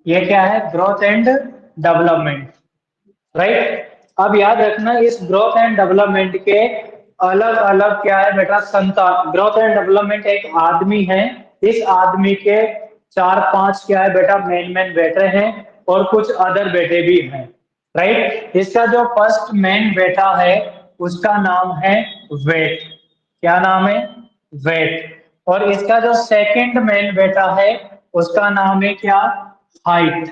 ये क्या है? Growth and development, right. अब याद रखना इस ग्रोथ एंड डेवलपमेंट के अलग अलग क्या है बेटा? संतान। ग्रोथ एंड डेवलपमेंट एक आदमी है, इस आदमी के चार पांच क्या है बेटा? मेन मेन बेटे हैं और कुछ अदर बेटे भी हैं, राइट। इसका जो फर्स्ट मेन बेटा है उसका नाम है वेट। क्या नाम है? वेट। और इसका जो सेकंड मेन बेटा है उसका नाम है क्या? हाइट।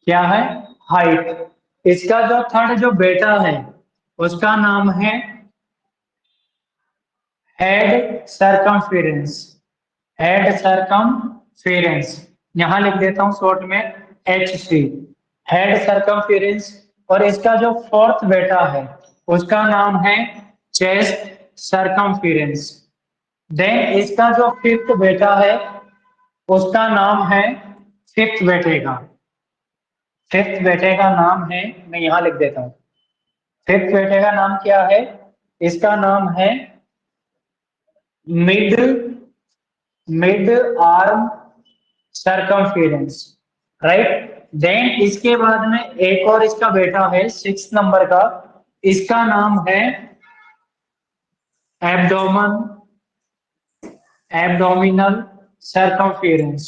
क्या है? हाइट। इसका जो थर्ड जो बेटा है उसका नाम है हेड सरकमफेरेंस। हेड सरकमफेरेंस, यहां लिख देता हूं शॉर्ट में एच सी, हेड सरकमफेरेंस। और इसका जो फोर्थ बेटा है उसका नाम है चेस्ट सरकमफेरेंस। देन इसका जो फिफ्थ बेटा है उसका नाम है, फिफ्थ बेटे का, फिफ्थ बेटे का नाम है, मैं यहां लिख देता हूं, फिफ्थ बेटे का नाम क्या है? इसका नाम है mid mid arm circumference, right. Then इसके बाद में एक और इसका बेटा है सिक्स नंबर का, इसका नाम है एब्डोमन एब्डोमिनल सरकमफेरेंस।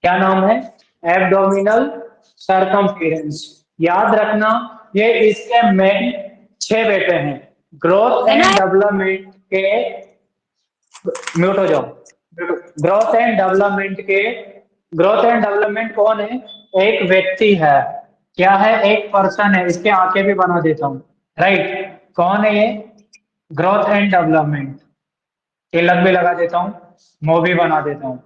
क्या नाम है? Abdominal circumference. याद रखना ये इसके मेन छह बेटे हैं। ग्रोथ एंड डेवलपमेंट के, म्यूट हो जाओ, ग्रोथ एंड डेवलपमेंट के, ग्रोथ एंड डेवलपमेंट कौन है? एक व्यक्ति है। क्या है? एक पर्सन है। इसके आंखें भी बना देता हूं, राइट। कौन है ये? Growth and development. तिलक भी लगा देता हूँ, मुंह भी बना देता हूँ।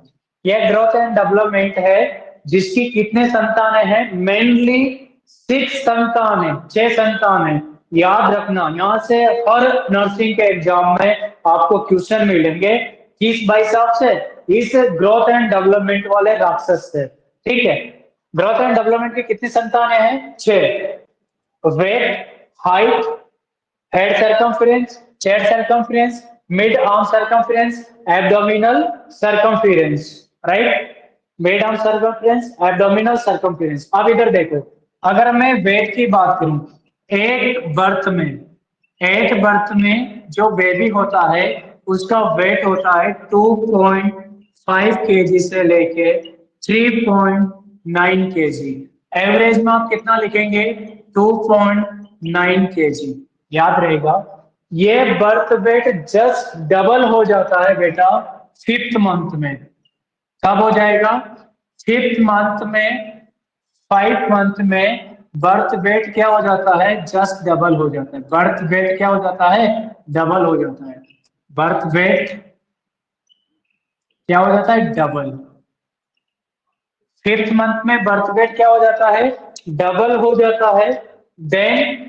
यह ग्रोथ एंड डेवलपमेंट है जिसकी कितने संतानें हैं? मेनली सिक्स संतान है, छह संतान है। याद रखना यहाँ से हर नर्सिंग के एग्जाम में आपको क्वेश्चन मिलेंगे किस भाई साहब से? इस ग्रोथ एंड डेवलपमेंट वाले राक्षस से, ठीक है। ग्रोथ एंड डेवलपमेंट की कितनी संतानें हैं? छह। Weight, height, head circumference, chest circumference, mid arm circumference, abdominal circumference, right. Mid arm circumference, abdominal circumference. अब इधर देखो, अगर मैं वेट की बात करूं, एक बर्थ में, एक बर्थ में जो बेबी होता है उसका वेट होता है 2.5 केजी से लेके 3.9 केजी। एवरेज में आप कितना लिखेंगे? 2.9 केजी। याद रहेगा। ये बर्थ वेट जस्ट डबल हो जाता है बेटा फिफ्थ मंथ में। कब हो जाएगा? फिफ्थ मंथ में, 5 मंथ में बर्थ वेट क्या हो जाता है? जस्ट डबल हो जाता है। बर्थ वेट क्या हो जाता है? डबल हो जाता है। बर्थ वेट क्या हो जाता है? डबल। फिफ्थ मंथ में बर्थ वेट क्या हो जाता है? डबल हो जाता है। देन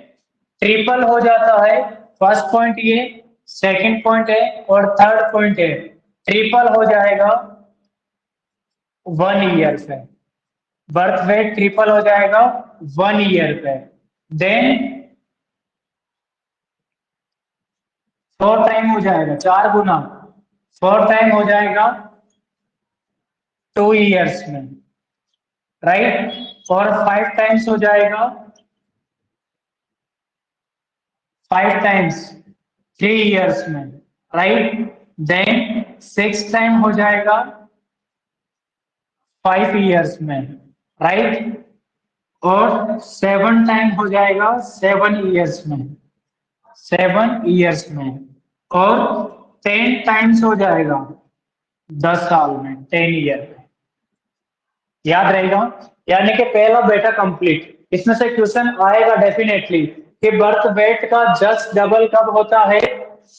ट्रिपल हो जाता है। फर्स्ट पॉइंट ये, सेकंड पॉइंट है और थर्ड पॉइंट है। ट्रिपल हो जाएगा 1 ईयर पे, बर्थ वेट ट्रिपल हो जाएगा 1 ईयर पे। देन 4 टाइम हो जाएगा, 4 गुना, 4 टाइम हो जाएगा 2 ईयर्स में, राइट। और 5 टाइम्स हो जाएगा, 5 टाइम्स 3 ईयर्स में, राइट। देन 6 टाइम हो जाएगा 5 ईयर्स में, राइट। और 7 टाइम हो जाएगा 7 ईयर्स में, 7 ईयर्स में। और 10 टाइम्स हो जाएगा 10 साल में, 10 ईयर में। याद रहेगा। यानी कि पहला बेटा कंप्लीट। इसमें से क्वेश्चन आएगा डेफिनेटली कि बर्थ वेट का जस्ट डबल कब होता है?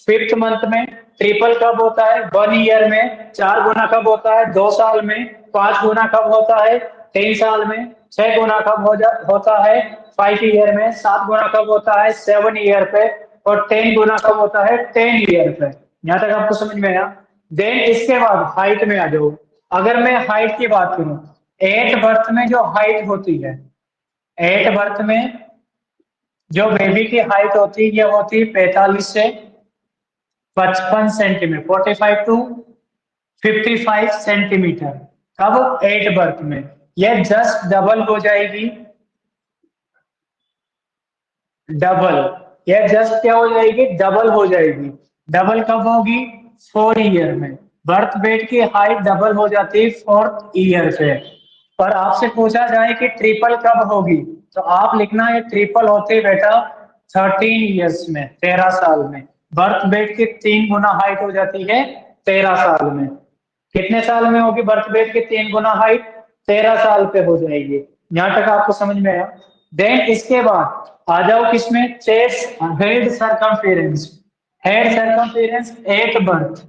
फिफ्थ मंथ में। ट्रिपल कब होता है? 1 ईयर में। 4 गुना कब होता है? 2 साल में। 5 गुना कब होता है? 3 साल में। 6 गुना कब होता है? 5 ईयर में। 7 गुना कब होता है? 7 ईयर पे। और 10 गुना कब होता है? 10 ईयर पे। यहां तक आपको समझ में आया? देन इसके बाद हाइट में आ जाओ। अगर मैं हाइट की बात करूं, एट बर्थ में जो हाइट होती है, एट बर्थ में जो बेबी की हाइट होती है, ये होती है 45 से 55 सेंटीमीटर, 45 टू 55 सेंटीमीटर। कब? एट बर्थ में। ये जस्ट डबल हो जाएगी, डबल, ये जस्ट क्या हो जाएगी, डबल हो जाएगी। डबल कब होगी, 4 ईयर में। बर्थ वेट की हाइट डबल हो जाती है 4th ईयर पे। पर आपसे पूछा जाए कि ट्रिपल कब होगी, तो आप लिखना है ट्रिपल होती है बेटा 13 ईयर्स में, 13 साल में। बर्थ वेट की 3 गुना हाइट हो जाती है 13 साल में। कितने साल में होगी बर्थ वेट की 3 गुना हाइट, 13 साल पे हो जाएगी। यहाँ तक आपको समझ में आया। देन इसके बाद आ जाओ किसमें, chest head circumference. Head circumference at birth,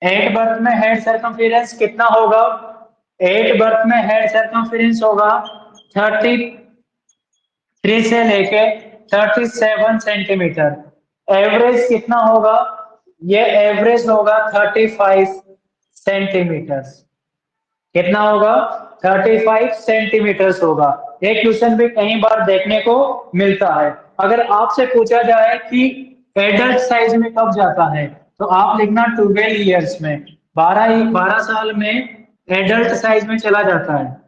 at birth में हेड सरकमफेरेंस कितना होगा, एट बर्थ में हेड सरकमफेरेंस होगा 33 से लेके 37 सेंटीमीटर। एवरेज कितना होगा, ये एवरेज होगा 35 सेंटीमीटर। कितना होगा, 35 सेंटीमीटर होगा। ये क्वेश्चन भी कई बार देखने को मिलता है। अगर आपसे पूछा जाए कि एडल्ट साइज में कब जाता है, तो आप लिखना 12 ईयर्स में, 12 साल में एडल्ट साइज में चला जाता है,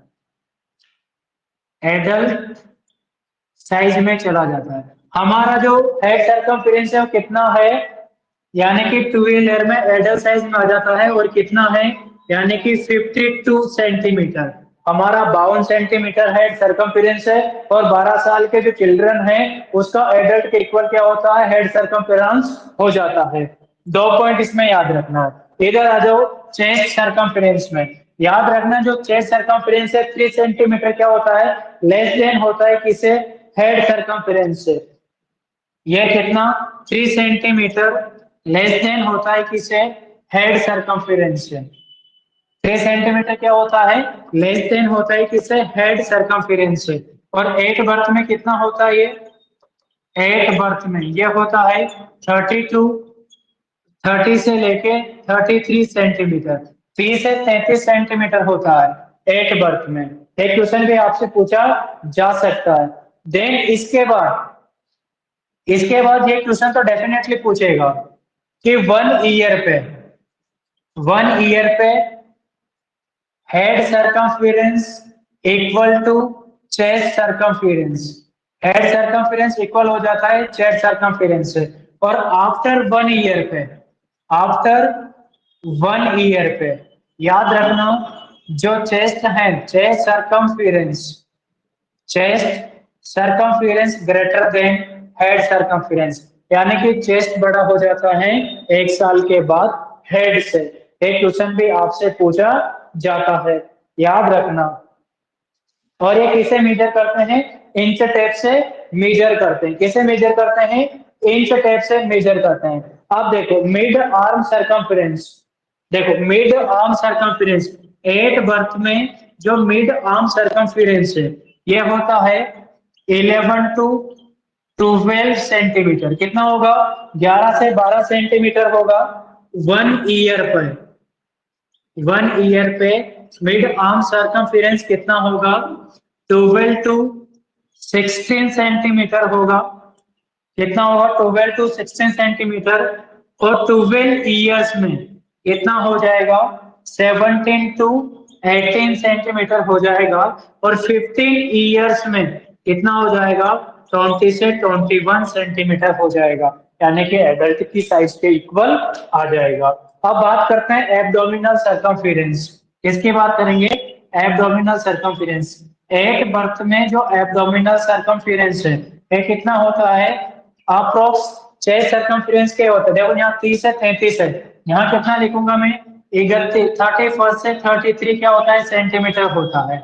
एडल्ट साइज में चला जाता है। हमारा जो हेड सरकमफेरेंस है वो कितना है, यानी कि 12 ईयर में एडल्ट साइज में आ जाता है, और कितना है, यानी कि 52 सेंटीमीटर। हमारा 52 सेंटीमीटर हेड सरकमफेरेंस है, और 12 साल के जो चिल्ड्रन है उसका एडल्ट के इक्वल क्या होता है, हेड सरकमफेरेंस हो जाता है। 2 पॉइंट इसमें याद रखना है। इधर आ जाओ चेस्ट सरकमफेरेंस में। याद रखना जो चेस्ट सरकमफेरेंस है 3 सेंटीमीटर क्या होता है, लेस देन होता है किसे, हेड सरकमफेरेंस से। ये कितना, 3 सेंटीमीटर लेस देन होता है किसे, हेड सरकमफेरेंस से। 3 सेंटीमीटर क्या होता है, लेस देन होता है किसे, हेड सरकमफेरेंस से। और एट बर्थ में कितना होता है, ये एट बर्थ में ये होता है 32, 30 से लेके 33 सेंटीमीटर। 30 से 33 सेंटीमीटर होता है एट बर्थ में। एक क्वेश्चन भी आपसे पूछा जा सकता है। देन इसके बाद ये क्वेश्चन तो डेफिनेटली पूछेगा कि 1 ईयर पे head circumference equal to chest circumference. Head circumference equal हो जाता है चेस्ट सरकमफेरेंस से। और आफ्टर 1 ईयर पे याद रखना जो चेस्ट है, chest circumference greater than head circumference, यानी कि चेस्ट बड़ा हो जाता है 1 साल के बाद हेड से। एक क्वेश्चन भी आपसे पूछा जाता है, याद रखना। और ये किसे मेजर करते हैं, इंच टेप से मेजर करते हैं। किसे मेजर करते हैं, इंच टेप से मेजर करते हैं। अब देखो मिड आर्म सरकमफेरेंस, देखो mid arm circumference at birth में जो मिड आर्म सरकमफेरेंस है ये होता है 11 टू 12 सेंटीमीटर। कितना होगा, 11 से 12 सेंटीमीटर होगा। 1 ईयर पे मिड आर्म सरकमफेरेंस कितना होगा, 12 टू 16 सेंटीमीटर होगा। कितना होगा, 12 टू 16 सेंटीमीटर। और 12 ईयर्स में कितना हो जाएगा, 17 टू 18 सेंटीमीटर हो जाएगा। और 15 ईयर्स में कितना हो जाएगा, 20 से 21 सेंटीमीटर हो जाएगा, यानी कि एडल्ट की साइज के इक्वल आ जाएगा। अब बात करते हैं एब्डोमिनल सरकमफेरेंस। किसकी बात करेंगे, एब्डोमिनल सरकमफेरेंस। एक बर्थ में जो एब्डोमिनल सरकमफेरेंस है ये कितना होता है, अप्रोक्स चेस्ट सरकमफेरेंस के होता है। देखो यहाँ 30 से 33 है, यहाँ कितना लिखूंगा मैं, 31 से 33 क्या होता है, सेंटीमीटर होता है,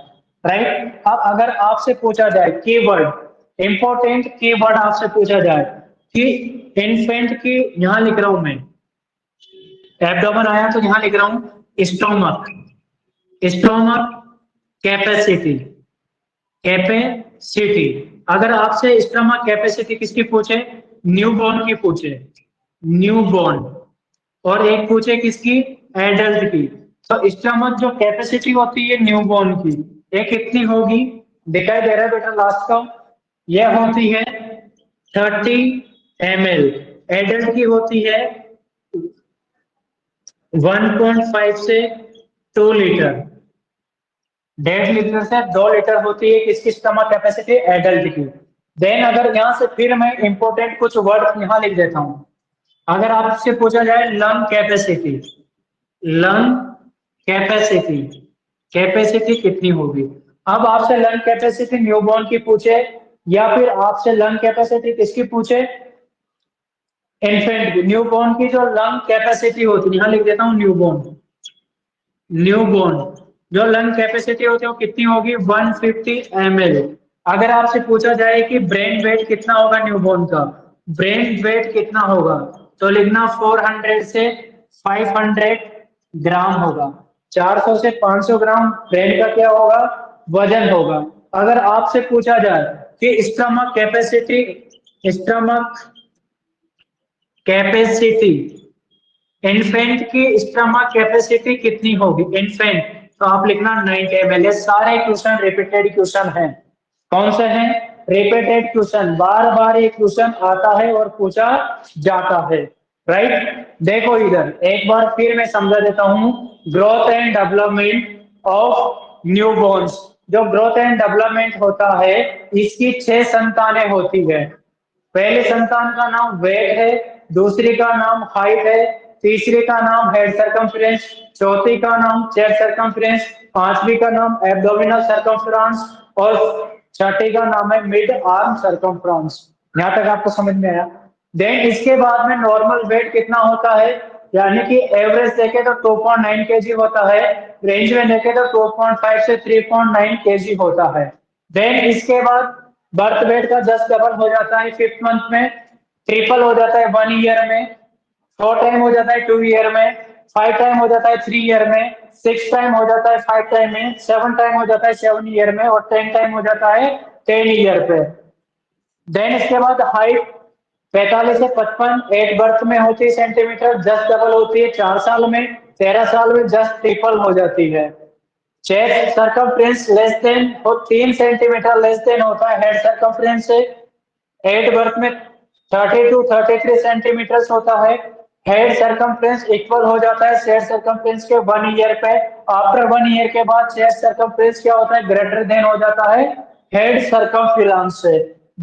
राइट। अब अगर आपसे पूछा जाए कीवर्ड, इंपॉर्टेंट कीवर्ड आपसे पूछा जाए कि इन्फेंट की, यहाँ लिख रहा हूं मैं, एब्डोमेन आया तो यहाँ लिख रहा हूं स्टोमक, स्टोमक कैपेसिटी, कैपेसिटी। अगर आपसे स्टोमक कैपेसिटी किसकी पूछे, न्यूबॉर्न की पूछे, न्यूबॉर्न, और एक पूछे किसकी, एडल्ट की, तो स्टोमक जो कैपेसिटी होती है न्यूबॉर्न की ये कितनी होगी, दिखाई दे रहा है बेटा लास्ट का, यह होती है 30 ml। एडल्ट की होती है 1.5 से 2 लीटर, 1.5 लीटर से 2 लीटर होती है किसकी स्टमक कैपेसिटी, एडल्ट की। देन अगर यहाँ से फिर मैं इंपॉर्टेंट कुछ वर्ड यहाँ लिख देता हूँ। अगर आपसे पूछा जाए lung capacity, lung capacity, capacity कितनी होगी। अब आपसे लंग कैपेसिटी न्यूबॉर्न की पूछे या फिर आपसे लंग कैपेसिटी किसकी पूछे, इन्फेंट की। न्यूबॉर्न की जो लंग कैपेसिटी होती है, यहाँ लिख देता हूँ न्यूबॉर्न, न्यूबॉर्न जो लंग कैपेसिटी होती है वो कितनी होगी, 150 ml। अगर आपसे पूछा जाए कि ब्रेन वेट कितना होगा न्यूबॉर्न का, ब्रेन वेट कितना होगा, तो लिखना 400 से 500 ग्राम होगा। 400 से 500 ग्राम ब्रेन का क्या होगा, वजन होगा। अगर आपसे पूछा जाए कि stomach capacity, stomach capacity, infant की स्टमक कैपेसिटी कितनी होगी इन्फेंट, तो आप लिखना 90 ml। सारे क्वेश्चन रिपीटेड क्वेश्चन हैं। कौन से हैं, रिपीटेड क्वेश्चन, बार बार ये क्वेश्चन आता है और पूछा जाता है, राइट। देखो इधर एक बार फिर मैं समझा देता हूँ। Growth and development of newborn's, जो ग्रोथ एंड डेवलपमेंट होता है इसकी 6 संतानें होती है। पहले संतान का नाम वेट है, दूसरी का नाम हाइट है, तीसरी का नाम हेड सर्कमफ्रेंस, चौथी का नाम चेस्ट सर्कमफ्रेंस, पांचवी का नाम एब्डोमिनल सर्कमफ्रेंस और छठी का नाम है मिड आर्म सर्कमफ्रेंस। यहाँ तक आपको समझ में आया। देन इसके बाद में नॉर्मल वेट कितना होता है, यानी कि एवरेज देखे तो 2.9 केजी होता है, रेंज में देखे तो 2.5 से 3.9 केजी होता है। देन इसके बाद बर्थ वेट का 10 डबल हो जाता है 5th मंथ में, ट्रिपल हो जाता है 1 ईयर में, 4 टाइम हो जाता है 2 ईयर में, 5 टाइम हो जाता है 3 ईयर में, 6 टाइम हो जाता है 5 टाइम में, 7 टाइम हो जाता है 7 ईयर में और 10 टाइम हो जाता है 10 ईयर पे। देन इसके बाद हाइट 45 से 55 एट बर्थ में होती है सेंटीमीटर, 10 डबल होती है 4 साल में, 13 साल में 10 ट्रिपल हो जाती है। चेस्ट सर्कमफ्रेंस लेस देन हो 3 सेंटीमीटर लेस देन होता है हेड सर्कमफ्रेंस से। एट बर्थ में 30 टू 33 सेंटीमीटर होता है। हेड सर्कमफ्रेंस इक्वल हो जाता है चेस्ट सर्कमफ्रेंस के 1 ईयर पे। आफ्टर 1 ईयर के बाद चेस्ट सर्कमफ्रेंस क्या होता है, ग्रेटर देन हो जाता है हेड सर्कमफ्रेंस से।